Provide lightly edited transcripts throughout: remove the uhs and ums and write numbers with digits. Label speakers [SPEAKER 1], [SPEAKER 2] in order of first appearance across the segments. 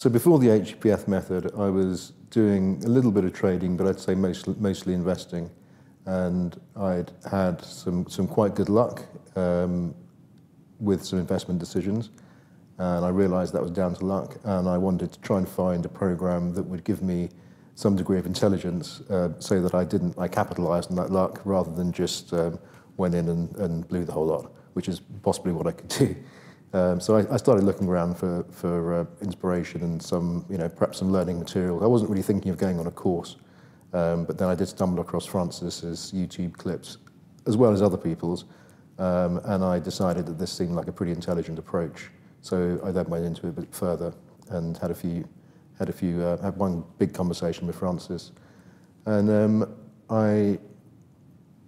[SPEAKER 1] So before the HVF method, I was doing a little bit of trading, but I'd say mostly investing. And I'd had some quite good luck with some investment decisions. And I realized that was down to luck. And I wanted to try and find a program that would give me some degree of intelligence so that I capitalized on that luck rather than just went in and blew the whole lot, which is possibly what I could do. So I started looking around for inspiration and perhaps some learning material. I wasn't really thinking of going on a course, but then I did stumble across Francis's YouTube clips, as well as other people's, and I decided that this seemed like a pretty intelligent approach. So I then went into it a bit further and had one big conversation with Francis, and I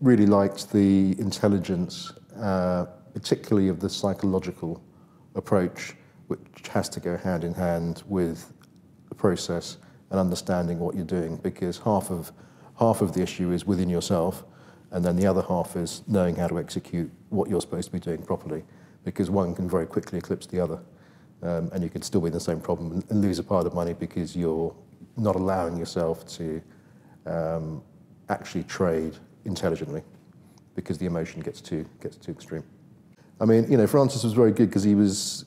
[SPEAKER 1] really liked the intelligence, particularly of the psychological approach, which has to go hand in hand with the process and understanding what you're doing, because half of the issue is within yourself, and then the other half is knowing how to execute what you're supposed to be doing properly, because one can very quickly eclipse the other, and you could still be in the same problem and lose a pile of money because you're not allowing yourself to actually trade intelligently, because the emotion gets too extreme. I mean, Francis was very good because he was,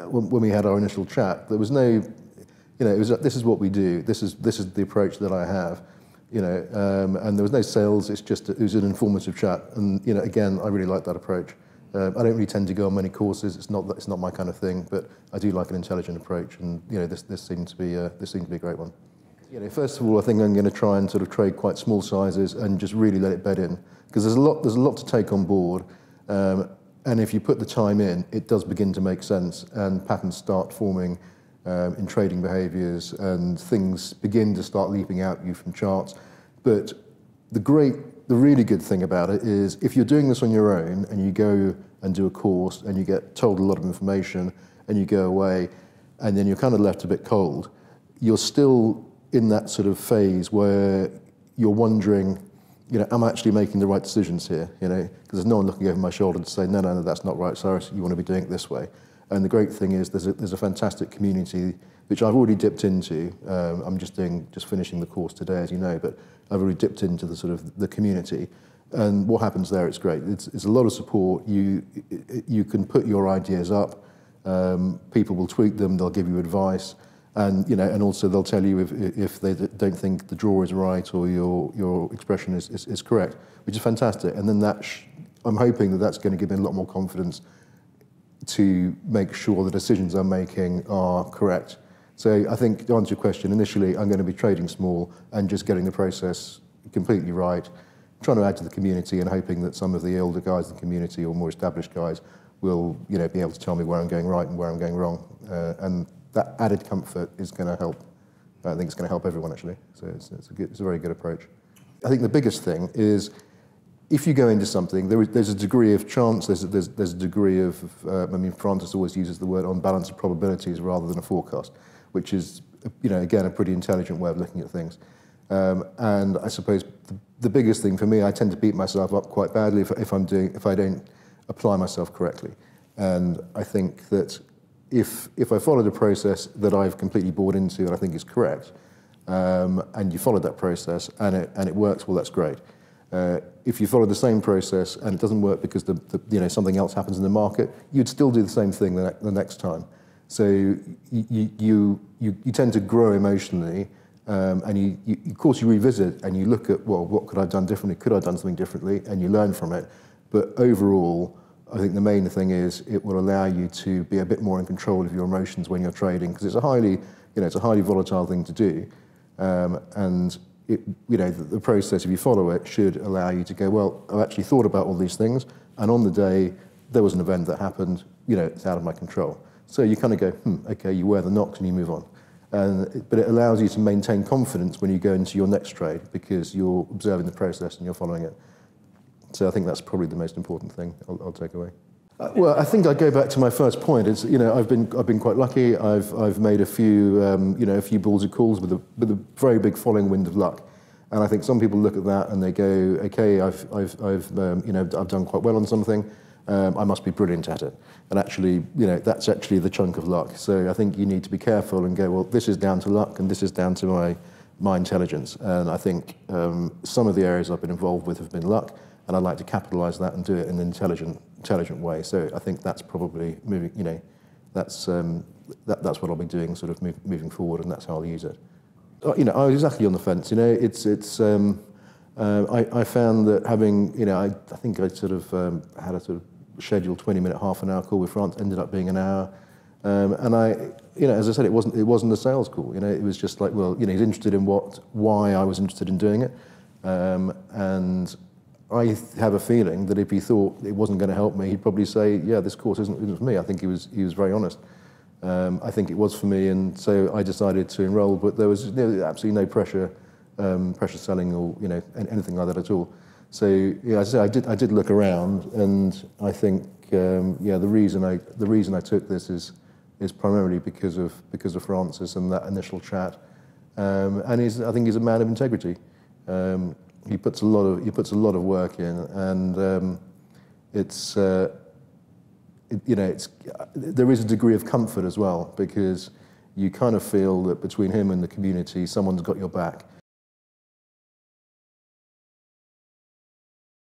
[SPEAKER 1] when we had our initial chat, there was no, it was this is what we do, this is the approach that I have, and there was no sales. It was an informative chat, and again, I really like that approach. I don't really tend to go on many courses. It's not my kind of thing, but I do like an intelligent approach, and this seemed to be a great one. First of all, I think I'm going to try and sort of trade quite small sizes and just really let it bed in, because there's a lot to take on board. And if you put the time in, it does begin to make sense, and patterns start forming in trading behaviors, and things begin to start leaping out at you from charts. But the really good thing about it is, if you're doing this on your own and you go and do a course and you get told a lot of information and you go away and then you're kind of left a bit cold, you're still in that sort of phase where you're wondering, am I actually making the right decisions here? Because there's no one looking over my shoulder to say, no, that's not right, Cyrus, you want to be doing it this way. And the great thing is there's a fantastic community, which I've already dipped into. I'm just finishing the course today, as you know, but I've already dipped into the sort of the community. And what happens there, it's great. It's a lot of support. You can put your ideas up. People will tweak them, they'll give you advice. And and also they'll tell you if they don't think the draw is right or your expression is correct, which is fantastic. And then I'm hoping that that's going to give me a lot more confidence to make sure the decisions I'm making are correct. So I think, to answer your question, initially I'm going to be trading small and just getting the process completely right, trying to add to the community and hoping that some of the older guys in the community or more established guys will be able to tell me where I'm going right and where I'm going wrong. And that added comfort is going to help. I think it's going to help everyone, actually. So it's a very good approach. I think the biggest thing is, if you go into something, there's a degree of chance, there's a degree of, Francis always uses the word on balance of probabilities rather than a forecast, which is, again, a pretty intelligent way of looking at things. And I suppose the biggest thing for me, I tend to beat myself up quite badly if I don't apply myself correctly. And I think that if I follow the process that I've completely bought into and I think is correct, and you follow that process and it works, well, that's great. If you follow the same process and it doesn't work because something else happens in the market, you'd still do the same thing the next time. So you tend to grow emotionally, and of course you revisit and you look at, well, what could I have done differently? Could I have done something differently? And you learn from it. But overall, I think the main thing is it will allow you to be a bit more in control of your emotions when you're trading, because it's a highly volatile thing to do, and the process, if you follow it, should allow you to go, well, I've actually thought about all these things, and on the day there was an event that happened, it's out of my control. So you kind of go, okay, you wear the knocks and you move on. But it allows you to maintain confidence when you go into your next trade, because you're observing the process and you're following it. So I think that's probably the most important thing I'll take away. Well, I think I go back to my first point. It's I've been quite lucky. I've made a few a few balls of calls with a very big following wind of luck, and I think some people look at that and they go, okay, I've done quite well on something, I must be brilliant at it. And actually, you know, that's actually the chunk of luck. So I think you need to be careful and go, well, this is down to luck and this is down to my intelligence. And I think some of the areas I've been involved with have been luck, and I'd like to capitalise that and do it in an intelligent way. So I think that's probably moving, you know, that's what I'll be doing sort of moving forward, and that's how I'll use it. You know, I was exactly on the fence. You know, I found that having, you know, I think I sort of had a sort of scheduled 20-minute, half an hour call with France, ended up being an hour. And you know, as I said, it wasn't a sales call. You know, it was just like, well, you know, he's interested in why I was interested in doing it. And I have a feeling that if he thought it wasn't going to help me, he'd probably say, yeah, this course isn't for me. I think he was very honest. I think it was for me, and so I decided to enroll, but there was absolutely no pressure selling or, you know, anything like that at all. So yeah, as I said, I did look around, and I think yeah, the reason I took this is primarily because of Francis and that initial chat, and I think he's a man of integrity. He puts a lot of work in, and you know, there is a degree of comfort as well, because you kind of feel that between him and the community, someone's got your back.